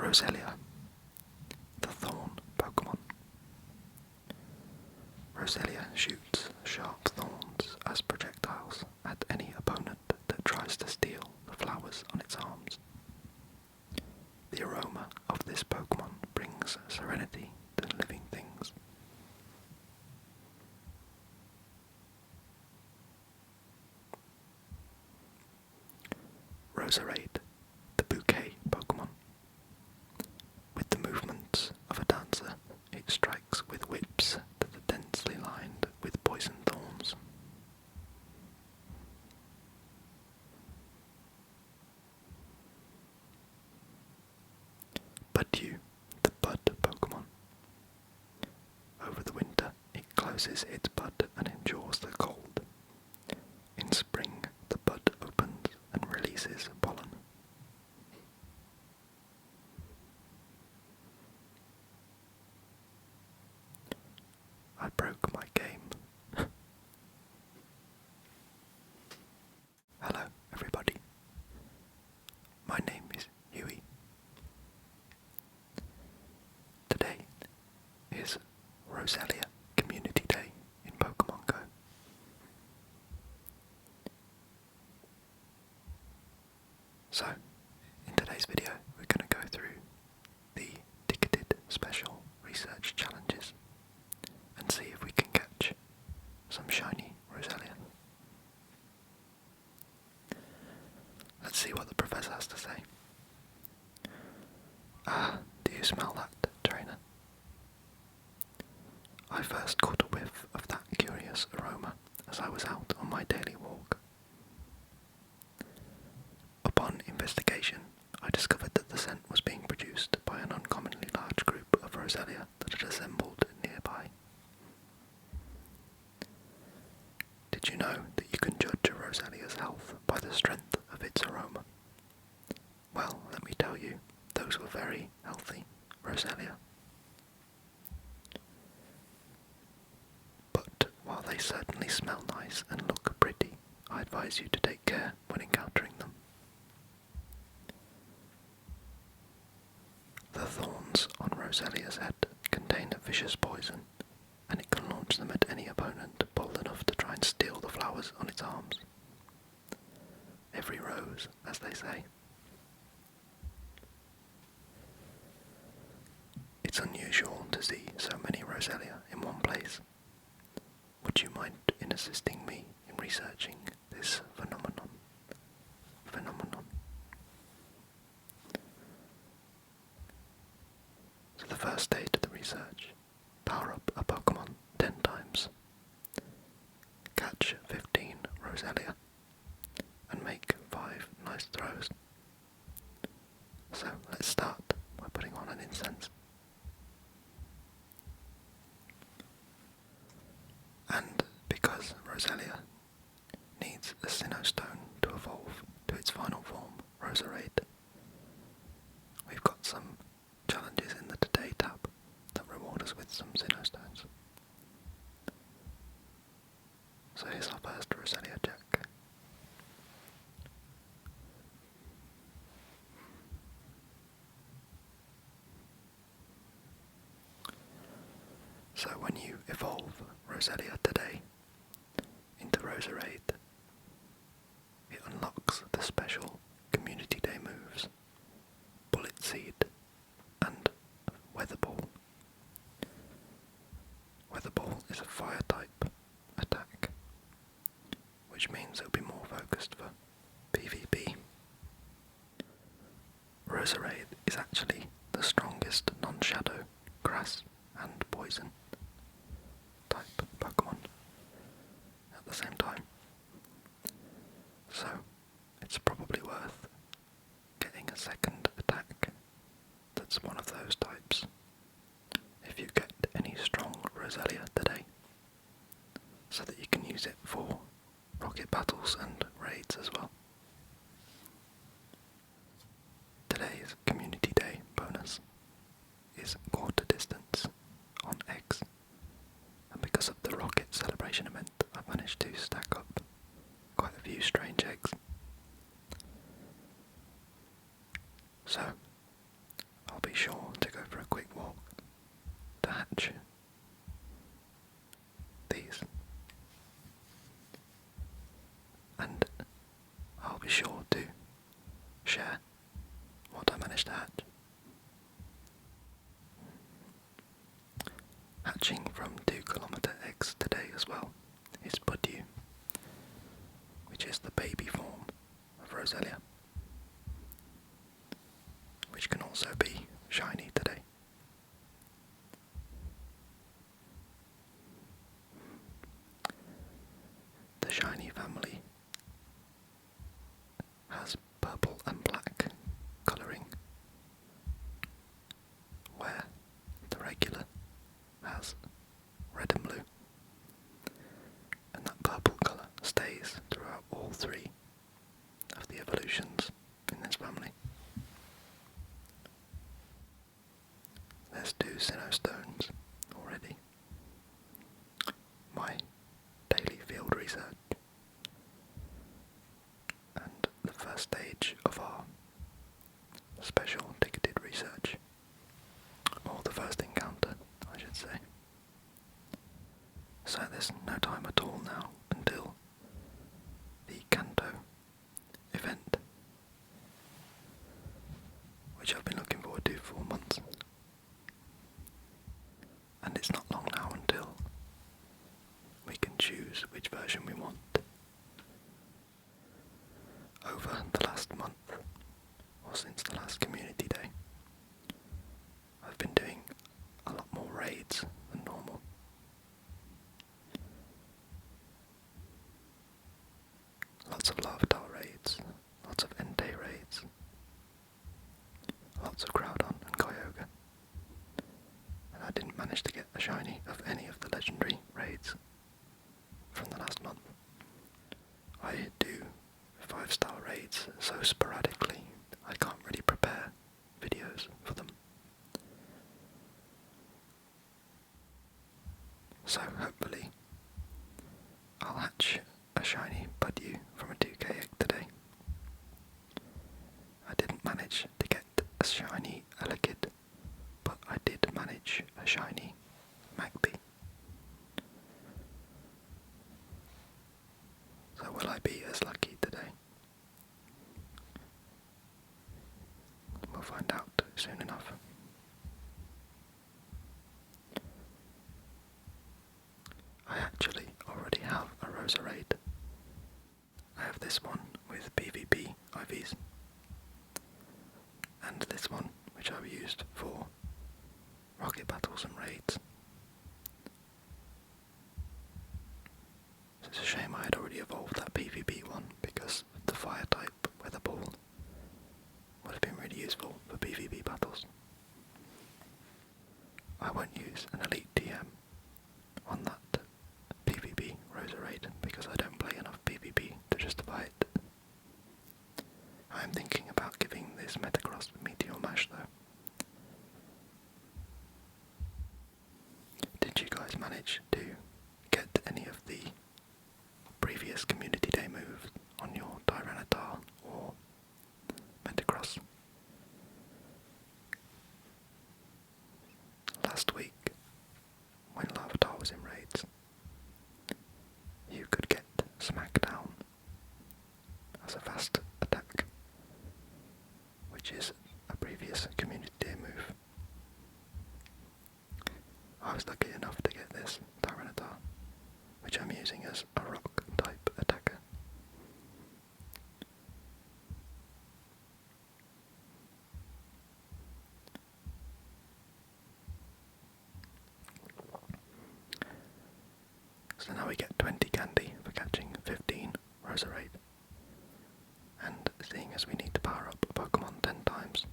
Roselia, the Thorn Pokémon. Roselia shoots sharp thorns as projectiles at any opponent that tries to steal the flowers on its arms. The aroma of this Pokémon brings serenity to living things. Roserade, the bouquet Pokémon. With the movements of a dancer, it strikes with whips that are densely lined with poison thorns. Budew, the bud Pokémon. Over the winter, it closes its bud and endures the cold. In spring, the bud opens and releases pollen. I broke my game. Hello, everybody. My name is Hughie. Today is Roselia Community Day in Pokémon Go. So, in today's video, we're going to go through the ticketed special research challenges and see if we can catch some shiny Roselia. Let's see what the professor has to say. Do you smell that, trainer? I first caught a whiff of that curious aroma as I was out on my daily walk. Upon investigation, I discovered that the scent was being produced by an uncommonly large group of Roselia that had assembled nearby. Did you know that you can judge a Roselia's health by the strength of its aroma? Well, let me tell you, those were very healthy Roselia. But while they certainly smell nice and look pretty, I advise you to take care when encountering them. The thorns on Roselia's head contain a vicious poison, and it can launch them at any opponent bold enough to try and steal the flowers on its arms. Every rose, as they say. It's unusual to see so many Roselia in one place. Would you mind in assisting me in researching this phenomenon? So the first stage of the research: power up a Pokémon 10 times, catch 15 Roselia, and make 5 nice throws. So let's start by putting on an incense. And because Roselia needs a Sinnoh Stone to evolve to its final form, Roserade, we've got some challenges in the Today tab that reward us with some Sinnoh Stones. So here's our first Roselia check. So when you evolve Roselia today into Roserade, it unlocks the special Community Day moves, Bullet Seed and Weather Ball. Weather Ball is a fire type attack, which means it'll be more focused for PvP. Roserade is actually the strongest non-shadow, grass and poison type Pokémon at the same time. So it's probably worth getting a second attack that's one of those types if you get any strong Roselia today, so that you can use it for rocket battles and raids as well. Today's Community Day bonus is quarter distance on eggs, and because of the rocket celebration event, I've managed to stack up quite a few strange eggs. So I'll I'll be sure to go for a quick walk to hatch these, and I'll be sure to share what I managed to hatch. Hatching from 2-kilometre eggs today as well is Budew, which is the baby form of Roselia, which can also be shiny today. The shiny family has purple and black colouring, where the regular has red and blue, and that purple colour stays throughout all three of the evolutions in this family. There's 2 Sinnoh stones already. My daily field research, and the first stage of our special ticketed research, or the first encounter, I should say. So there's no time at all now until the Kanto event, which I've been looking forward to for months. And it's not long now until we can choose which version we want. Over the last month, or since the last community day, I've been doing a lot more raids than normal. Lots of Larvitar raids, lots of Entei raids, lots of Groudon and Kyogre. And I didn't manage to get a shiny of any of the legendary raids from the last month. I do 5-star raids so sporadically I can't really prepare videos for them. So hopefully I'll hatch a shiny Budew from a 2k egg today. I didn't manage to get a shiny Elekid, but I did manage a shiny Magpie. So will I be as lucky today? We'll find out soon enough. I actually already have a Roserade. I have this one with PvP IVs, and this one which I've used for rocket battles and raids. It's a shame I had already evolved that PvP one, because the fire type weather ball would have been really useful for PvP battles. I won't use an elite TM on that PvP Roserade because I don't play enough PvP to justify it. I am thinking about giving this Metagross Meteor Mash though. Did you guys manage to get any of the previous community day moves on your Tyranitar or Metagross? Last week, when Larvitar was in raids, you could get Smackdown as a fast attack, which is a previous community day move. I was lucky enough to get this Tyranitar, which I'm using as a rock type attacker. So now we get 20 candy for catching 15 Roserade. And seeing as we need to power up a Pokemon 10 times,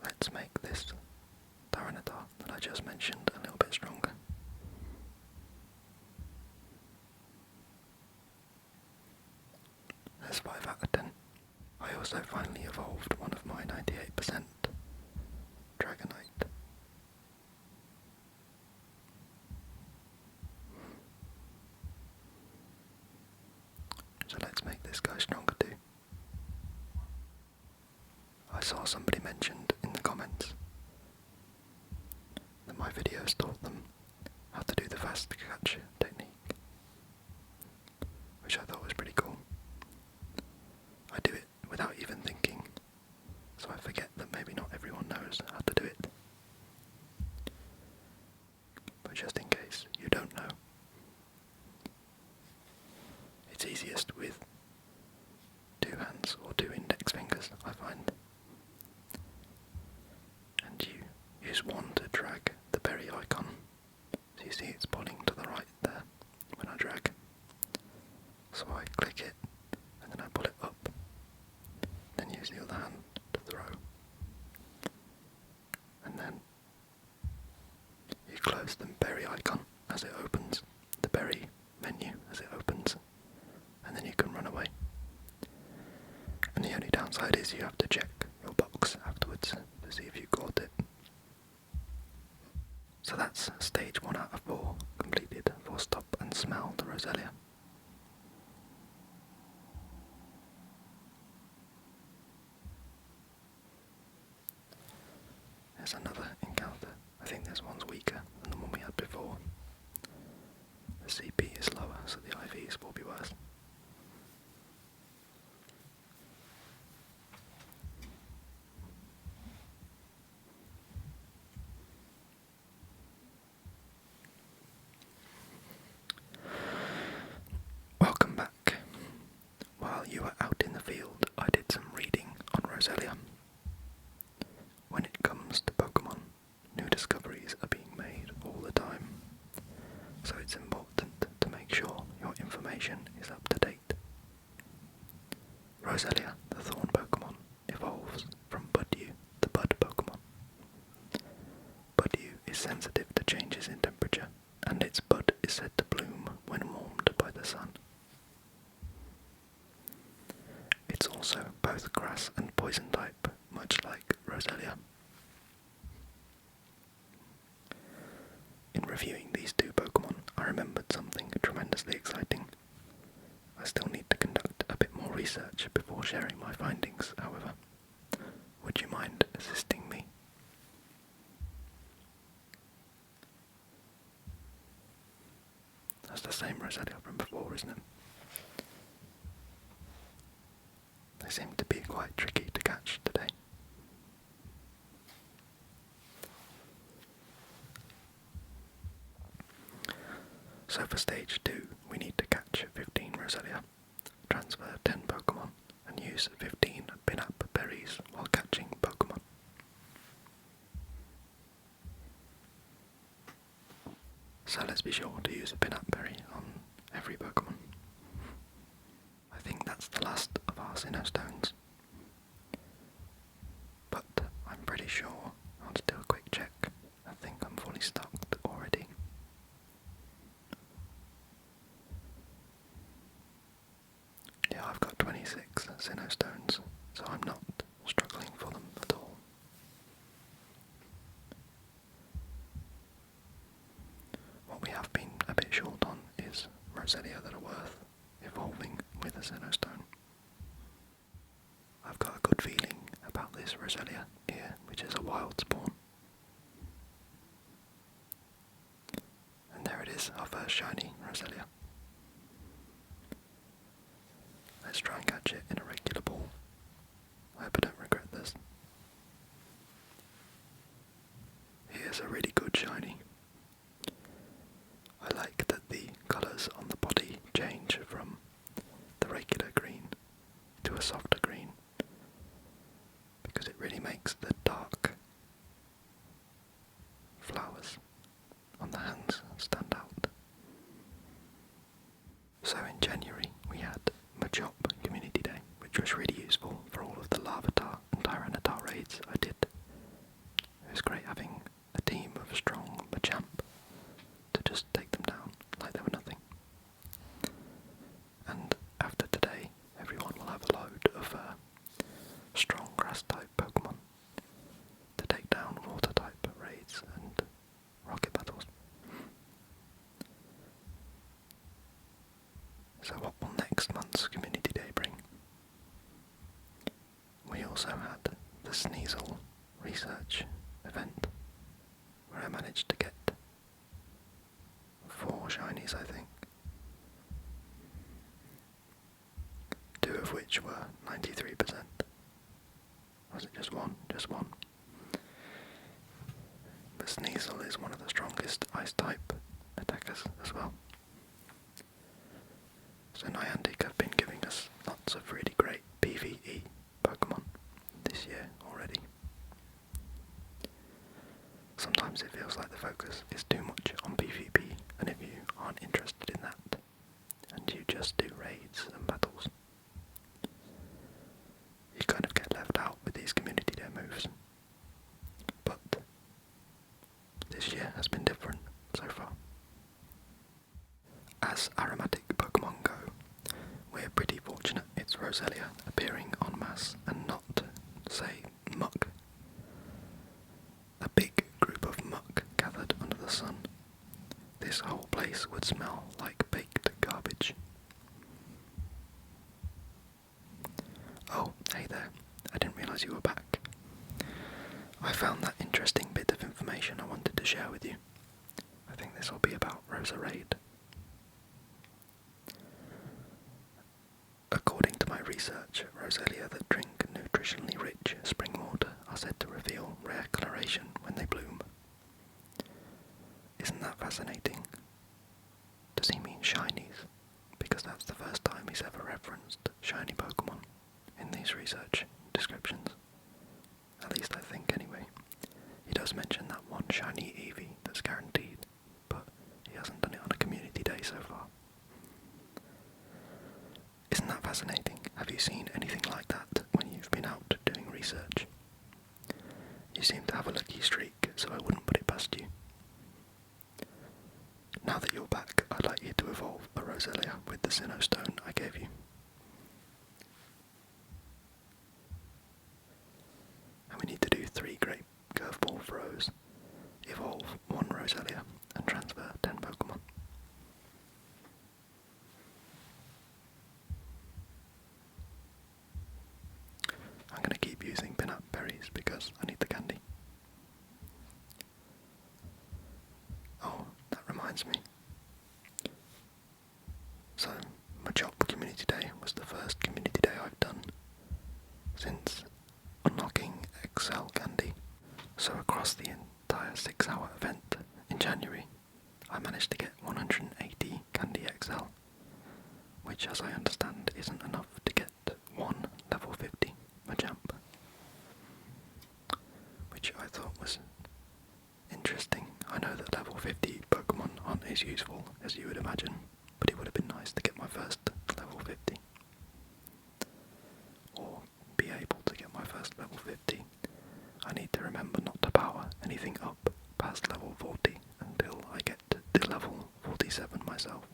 let's make this Tyranitar that I just mentioned a little bit stronger. There's 5 out of 10. I also finally evolved one of my 98% Dragonite. So let's make this guy stronger too. saw somebody mentioned in the comments that my videos taught them how to do the fast catch technique, which I thought was pretty cool. I do it without even thinking, so I forget that maybe not everyone knows how to do it. But just in case you don't know, it's easiest with 2 hands or 2 index fingers, I find. And you use one to drag the berry icon. So you see it's pointing to the right there when I drag. So I click it and then I pull it up. Then use the other hand to throw. And then you close the berry icon as it opens, the berry menu as it opens, and then you can run away. And the only downside is you have to check your box afterwards to see if you caught it. So that's stage 1 out of 4 completed for Stop and Smell the Roselia. There's another encounter. I think this one's weaker than the one we had before. The CP is lower, so the IVs will be worse. Welcome back. While you were out in the field, I did some reading on Roselia. When it comes to Pokémon, new discoveries are being made all the time, so it's important to make sure your information is up to date. Roselia, the Thorn Pokémon, evolves from Budew, the Bud Pokémon. Budew is sensitive to changes in temperature, and its bud is said to bloom when warmed by the sun. It's also both grass and poison type, much like Roselia. In reviewing these 2 Pokémon, I remembered something tremendously exciting. I still need to conduct a bit more research before sharing my findings, however. Would you mind assisting me? That's the same Roselia from before, isn't it? They seem to be quite tricky to catch today. So for stage 2, we need to catch 15 Roselia, transfer 10 Pokémon, and use 15 pin-up berries while catching Pokémon. So let's be sure to use a pin-up berry on every Pokémon. I think that's the last of our Sinnoh Stones. But I'm pretty sure I'll just do a quick check. I think I'm fully stocked already. Yeah, I've got 26 Sinnoh Stones, so I'm not struggling for them at all. What we have been a bit short on is Roselia that are worth evolving with a Sinnoh Stone. I've got a good feeling about this Roselia here, which is a wild spawn. And there it is, our first shiny Roselia. Let's try and catch it in a regular ball. I hope I don't regret this. Here's a really good shiny. I like that the colours on the body change from the regular green to a softer green, because it really makes the dark flowers on the hands stand out. So in January we had Machop Community Day, which was really useful for all of the Larvitar and Tyranitar raids I did. It was great having a team of strong Machamp to just take them down like they were nothing. And after today, everyone will have a load of strong grass-type Pokemon to take down water-type raids and rocket battles. So what will next month's Community Day bring? We also had the Sneasel research event where I managed to get 4 shinies, I think. 2 of which were 93%. Was it just one? Just one. But Sneasel is one of the strongest ice-type attackers as well. So Niantic have been giving us lots of really great PvE Pokemon this year already. Sometimes it feels like the focus is too much on PvP, and if you aren't interested in that, and you just do raids and battles, you kind of get left out with these community day moves. But this year has been different so far. As aromatic Pokemon go, we're pretty fortunate it's Roselia appearing en masse and not, say, muck. A big group of muck gathered under the sun. This whole place would smell like baked garbage. Oh, hey there. I didn't realise you were back. I found that interesting bit of information I wanted to share with you. I think this will be about Roserade. According to my research, Roselia that drink nutritionally rich spring water are said to reveal rare coloration when they bloom. Isn't that fascinating? Does he mean shinies? Because that's the first time he's ever referenced shiny Pokemon in these research descriptions. At least I think anyway. He does mention that one shiny Eevee that's guaranteed, but he hasn't done it on a community day so far. Isn't that fascinating? Have you seen anything like that when you've been out doing research? You seem to have a lucky streak, so I wouldn't put it past you. Now that you're back, I'd like you to evolve a Roselia with the Sinnoh Stone I gave you. And we need to do 3 great curveball throws, evolve 1 Roselia, and transfer 10 Pokemon. I'm going to keep using peanut berries because I need the candy. Oh, that reminds me. So, Machop Community Day was the first community day I've done since unlocking XL candy. So across the entire 6-hour event in January, I managed to get 180 candy XL, which as I understand isn't enough to get 1 level 50 Machamp, which I thought was interesting. I know that level 50 Pokemon aren't as useful as you would imagine, but it would have been nice to get my first level 50. Or be able to get my first level 50. I need to remember not to power anything up past level 40 until I get to level 47 myself,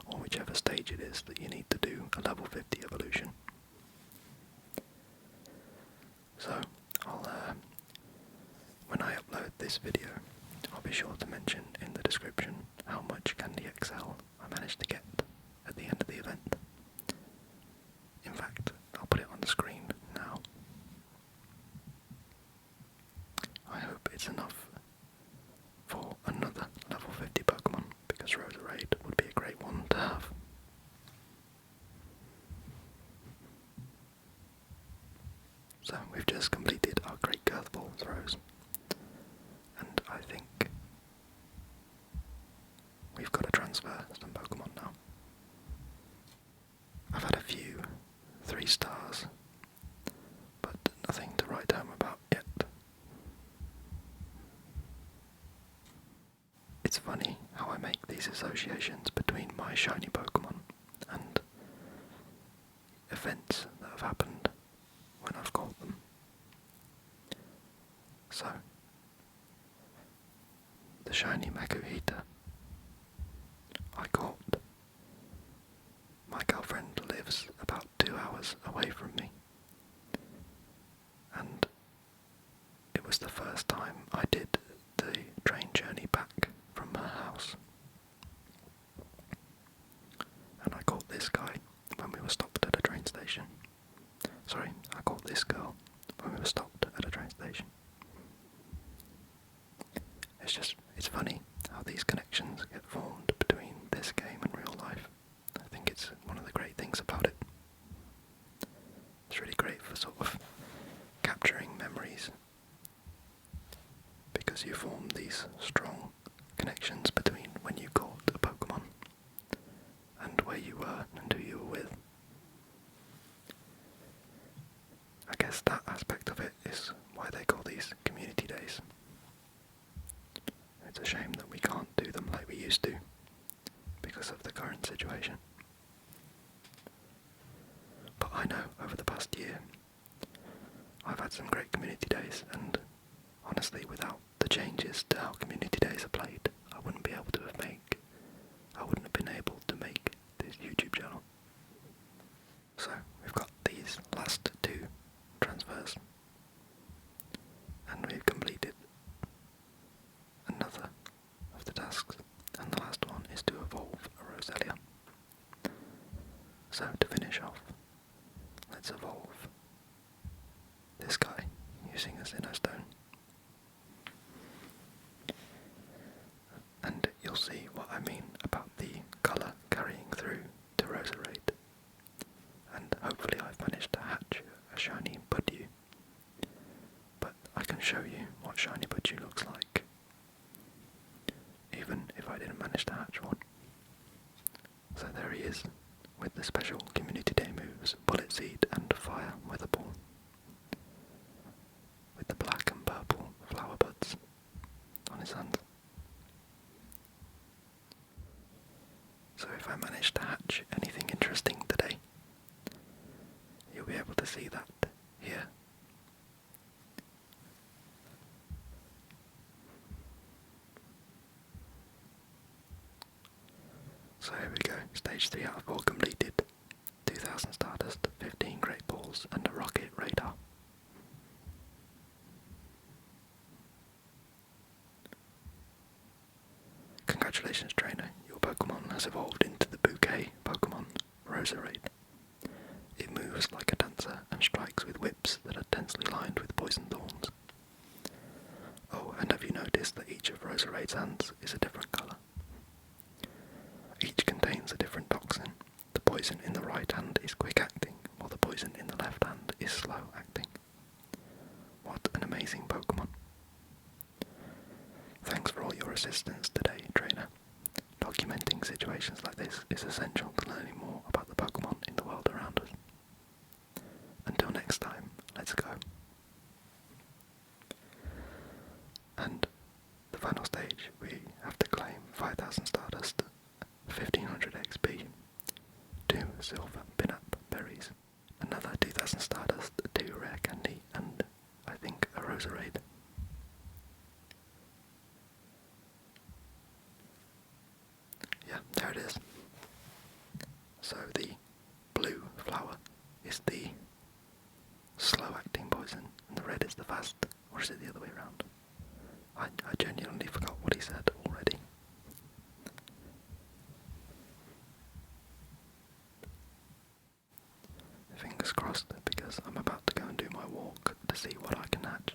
or whichever stage it is that you need to do a level 50 evolution. So, when I upload this video, I'll be sure to mention in the description how much Candy XL I managed to get at the end of the event. In fact, I'll put it on the screen now. I hope it's enough for another level 50 Pokemon, because Roserade would be a great one to have. So we've just completed our great curveball throws, and I think we've got to transfer some Pokemon now. I've had a few 3 stars, but nothing to write home about yet. It's funny how I make these associations between my shiny Pokemon and events that have happened when I've caught them. So, the shiny Makuhita I caught. My girlfriend lives about 2 hours away from me, and it was the first time I did the train journey back from her house. And I caught this guy when we were stopped at a train station. Sorry, I caught this girl when we were stopped at a train station. It's funny how these connections get formed between this game and real life. I think it's one of the great things about it. It's really great for sort of capturing memories, because you form these strong connections between when you caught a Pokemon and where you were and who you were with. I guess that aspect of it is why they call these community days. It's a shame that we can't do them like we used to because of the current situation. But I know over the past year I've had some great community days, and honestly without the changes to how community days are played, I wouldn't have been able to make this YouTube channel. So we've got these last two transfers, and we've completed another of the tasks, and the last one is to evolve a Roselia. So to finish off, let's evolve this guy using a Sinnoh-stone. And you'll see what I mean about the colour carrying through to Roserade. And hopefully I've managed to hatch a shiny Budew. But I can show you what shiny Budew looks like, even if I didn't manage to hatch one. So there he is, with the special community day moves, Bullet Seed and Fire Weather Ball, with the black and purple flower buds on his hands. So if I manage to hatch anything interesting today, you'll be able to see that here. So here we go, stage 3 out of 4 completed, 2000 Stardust, 15 Great Balls and a Rocket Radar. Congratulations trainer, your Pokemon has evolved into the bouquet Pokemon, Roserade. It moves like a dancer and strikes with whips that are densely lined with poison thorns. Oh, and have you noticed that each of Roserade's hands is a different colour? Each contains a different toxin. The poison in the right hand is quick acting, while the poison in the left hand is slow acting. What an amazing Pokemon. Thanks for all your assistance today, trainer. Documenting situations like this is essential to learning more about the Pokemon in the world around us. Until next time, let's go. And the final stage, we have to claim 5000 Stardust, 1500 XP, 2 silver pin-up berries, another 2000 Stardust, 2 rare candy, and I think a Roserade. Yeah, there it is. So the blue flower is the slow acting poison, and the red is the fast, or is it the other way around? I genuinely forgot what he said already. Fingers crossed, because I'm about to go and do my walk to see what I can hatch.